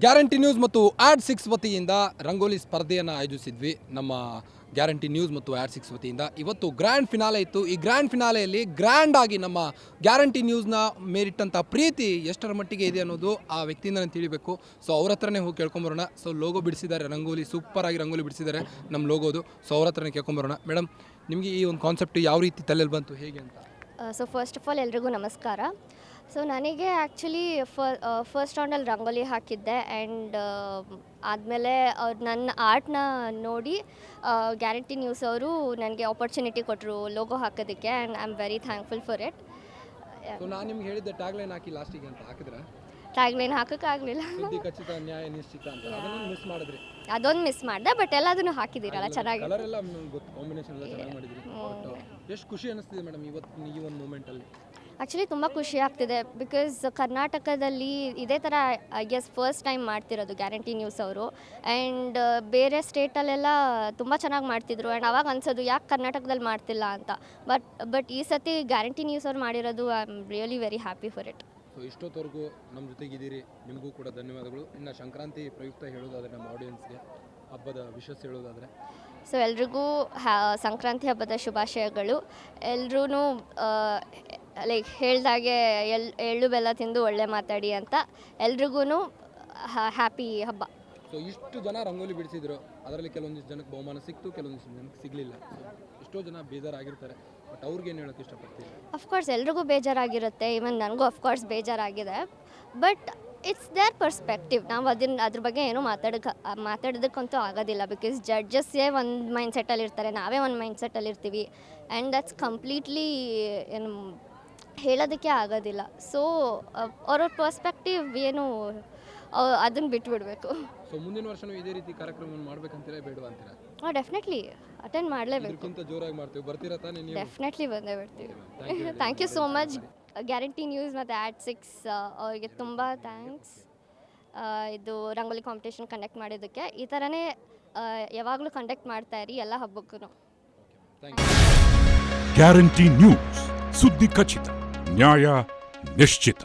Guarantee news ಮತ್ತು ಆಡ್6 ವತಿಯಿಂದ ರಂಗೋಲಿ ಸ್ಪರ್ಧೆಯನ್ನು ಆಯೋಜಿಸಿದ್ವಿ. ನಮ್ಮ ಗ್ಯಾರಂಟಿ ನ್ಯೂಸ್ ಮತ್ತು ಆಡ್6 ವತಿಯಿಂದ ಇವತ್ತು ಗ್ರ್ಯಾಂಡ್ ಫಿನಾಲೆ ಇತ್ತು. ಈ ಗ್ರ್ಯಾಂಡ್ ಫಿನಾಲೆಯಲ್ಲಿ ಗ್ರ್ಯಾಂಡ್ ಆಗಿ ನಮ್ಮ ಗ್ಯಾರಂಟಿ ನ್ಯೂಸ್ನ ಮೇಲಿಟ್ಟಂಥ ಪ್ರೀತಿ ಎಷ್ಟರ ಮಟ್ಟಿಗೆ ಇದೆ ಅನ್ನೋದು ಆ ವ್ಯಕ್ತಿಯಿಂದ ನಾನು ತಿಳಿಬೇಕು. ಸೊ ಅವ್ರ ಹತ್ರನೇ ಹೋಗಿ ಕೇಳ್ಕೊಂಬರೋಣ. ಸೊ ಲೋಗೋ ಬಿಡಿಸಿದ್ದಾರೆ, ರಂಗೋಲಿ ಸೂಪರ್ ಆಗಿ ರಂಗೋಲಿ ಬಿಡಿಸಿದ್ದಾರೆ ನಮ್ಮ ಲೋಗೋದು. ಸೊ ಅವ್ರ ಹತ್ರನೇ ಕೇಳ್ಕೊಂಬರೋಣ. ಮೇಡಮ್, ನಿಮಗೆ ಈ ಒಂದು ಕಾನ್ಸೆಪ್ಟ್ ಯಾವ ರೀತಿ ತಲೆಯಲ್ಲಿ ಬಂತು, ಹೇಗೆ ಅಂತ? ಸೊ ಫಸ್ಟ್ ಆಫ್ ಆಲ್ ಎಲ್ರಿಗೂ ನಮಸ್ಕಾರ. ಸೊ ನನಗೆ ಆ್ಯಕ್ಚುಲಿ ಫಸ್ಟ್ ರೌಂಡಲ್ಲಿ ರಂಗೋಲಿ ಹಾಕಿದ್ದೆ ಆ್ಯಂಡ್ ಆದಮೇಲೆ ಅವ್ರು ನನ್ನ ಆರ್ಟ್ನ ನೋಡಿ ಗ್ಯಾರಂಟಿ ನ್ಯೂಸ್ ಅವರು ನನಗೆ ಆಪರ್ಚುನಿಟಿ ಕೊಟ್ಟರು ಲೋಗೋ ಹಾಕೋದಕ್ಕೆ and I am very thankful for it. So ನಾನು ನಿಮ್ಗೆ ಹೇಳಿದ್ದೆ ಟ್ಯಾಗ್ಲೈನ್ ಹಾಕಿ ಲಾಸ್ಟಿಗೆ ಅಂತ, ಹಾಕಿದ್ರೆ ಟ್ಯಾಗ್ಲೈನ್ ಹಾಕೋಕ್ಕಾಗಲಿಲ್ಲ, ಸುದ್ದಿ ಖಚಿತ ನ್ಯಾಯ ನಿಶ್ಚಿತ ಅಂತ, ಅದನ್ನು ಮಿಸ್ ಮಾಡಿದ್ರಿ. ಅದೊಂದು ಮಿಸ್ ಮಾಡಿದೆ, ಬಟ್ ಎಲ್ಲದನ್ನು ಹಾಕಿದ್ದೀರಲ್ಲ ಚೆನ್ನಾಗಿ. ಕಲರ್ ಎಲ್ಲ ಗೊತ್ತು, ಕಾಂಬಿನೇಷನ್ ಎಲ್ಲ ಚೆನ್ನಾಗಿ ಮಾಡಿದ್ರಿ. ಎಷ್ಟು ಖುಷಿ ಅನಿಸ್ತಿದೆ ಮೇಡಮ್ ಇವತ್ತು ಈ ಒಂದು ಮೂಮೆಂಟಲ್ಲಿ? ಆ್ಯಕ್ಚುಲಿ ತುಂಬ ಖುಷಿ ಆಗ್ತಿದೆ ಬಿಕಾಸ್ ಕರ್ನಾಟಕದಲ್ಲಿ ಇದೇ ಥರ ಐ ಗೆಸ್ ಫಸ್ಟ್ ಟೈಮ್ ಮಾಡ್ತಿರೋದು ಗ್ಯಾರಂಟಿ ನ್ಯೂಸ್ ಅವರು. ಆ್ಯಂಡ್ ಬೇರೆ ಸ್ಟೇಟಲ್ಲೆಲ್ಲ ತುಂಬ ಚೆನ್ನಾಗಿ ಮಾಡ್ತಿದ್ರು ಆ್ಯಂಡ್ ಅವಾಗ ಅನ್ಸೋದು ಯಾಕೆ ಕರ್ನಾಟಕದಲ್ಲಿ ಮಾಡ್ತಿಲ್ಲ ಅಂತ. ಬಟ್ ಈ ಸತಿ ಗ್ಯಾರಂಟಿ ನ್ಯೂಸ್ ಅವ್ರು ಮಾಡಿರೋದು I am really very happy for it. So ಇಷ್ಟೊತ್ತವರೆಗೂ ನಮ್ಮ ಜೊತೆಗಿದ್ದೀರಿ, ನಿಮಗೂ ಕೂಡ ಧನ್ಯವಾದಗಳು. ಇನ್ನು ಸಂಕ್ರಾಂತಿ ಪ್ರಯುಕ್ತ ಹೇಳೋದಾದರೆ ನಮ್ಮ ಆಡಿಯನ್ಸ್ಗೆ ಹಬ್ಬದ ವಿಶೇಷ ಹೇಳೋದಾದರೆ? ಸೊ ಎಲ್ರಿಗೂ ಸಂಕ್ರಾಂತಿ ಹಬ್ಬದ ಶುಭಾಶಯಗಳು. ಎಲ್ಲರೂ ಲೈಕ್ ಹೇಳ್ದಾಗೆ ಎಳ್ಳು ಬೆಲ್ಲ ತಿಂದು ಒಳ್ಳೆ ಮಾತಾಡಿ ಅಂತ ಎಲ್ರಿಗೂ ಹ್ಯಾಪಿ ಹಬ್ಬ. ಸೊ ಇಷ್ಟು ಜನ ರಂಗೋಲಿ ಬಿಡಿಸಿದ್ರು, ಅದರಲ್ಲಿ ಕೆಲವೊಂದಿಷ್ಟು ಜನಕ್ಕೆ ಬಹುಮಾನ ಸಿಕ್ತು, ಕೆಲವೊಂದಿಷ್ಟು ಜನಕ್ಕೆ ಸಿಗಲಿಲ್ಲ. ಎಷ್ಟೋ ಜನ ಬೇಜಾರಾಗಿರ್ತಾರೆ, ಬಟ್ ಅವ್ರಿಗೆ ಏನು ಹೇಳೋಕ್ಕೆ ಇಷ್ಟಪಡ್ತೀವಿ? ಅಫ್ಕೋರ್ಸ್ ಎಲ್ರಿಗೂ ಬೇಜಾರಾಗಿರುತ್ತೆ, ಈವನ್ ನನಗೂ ಅಫ್ಕೋರ್ಸ್ ಬೇಜಾರಾಗಿದೆ. But it's their perspective. ನಾವು ಅದ್ರ ಬಗ್ಗೆ ಏನೂ ಮಾತಾಡೋದಕ್ಕಂತೂ ಆಗೋದಿಲ್ಲ ಬಿಕಾಸ್ ಜಡ್ಜಸ್ಸೇ ಒಂದು ಮೈಂಡ್ ಸೆಟ್ಟಲ್ಲಿ ಇರ್ತಾರೆ, ನಾವೇ ಒಂದು ಮೈಂಡ್ ಸೆಟ್ಟಲ್ಲಿ ಇರ್ತೀವಿ ಆ್ಯಂಡ್ ದಟ್ಸ್ ಕಂಪ್ಲೀಟ್ಲಿ ಏನು ಹೇಳೋದಕ್ಕೆ ಆಗೋದಿಲ್ಲ. ಸೊ ಅವ್ರವ್ರ ಪರ್ಸ್ಪೆಕ್ಟಿವ್ ಏನು ಅದನ್ನು ಬಿಟ್ಬಿಡಬೇಕು. ಸೊ ಮುಂದಿನ ವರ್ಷನೂ ಇದೇ ರೀತಿ ಕಾರ್ಯಕ್ರಮವನ್ನು ಮಾಡಬೇಕಂತೀರಾ, ಬೇಡವಾ ಅಂತೀರಾ? ಡೆಫಿನೆಟ್ಲಿ ಅಟೆಂಡ್ ಮಾಡಲೇಬೇಕು. ಇದಕ್ಕಿಂತ ಜೋರಾಗಿ ಮಾಡ್ತೀವಿ, ಬರ್ತೀರಾ ತಾನೇ ನೀವು? ಡೆಫಿನೆಟ್ಲಿ ಬಂದೇ ಬರ್ತೀವಿ. Thank you so much guarantee news ಮತ್ತು ಆಡ್6 ಅವ್ರಿಗೆ ತುಂಬ ಥ್ಯಾಂಕ್ಸ್. ಇದು ರಂಗೋಲಿ ಕಾಂಪಿಟೇಷನ್ ಕಂಡಕ್ಟ್ ಮಾಡಿದ್ದಕ್ಕೆ. ಈ ಥರನೇ ಯಾವಾಗಲೂ ಕಂಡಕ್ಟ್ ಮಾಡ್ತಾ ಇರಿ ಎಲ್ಲ ಹಬ್ಬಕ್ಕೂ. ಗ್ಯಾರಂಟಿ ನ್ಯೂಸ್, ಸುದ್ದಿ ಖಚಿತ, ನ್ಯಾಯ ನಿಶ್ಚಿತ.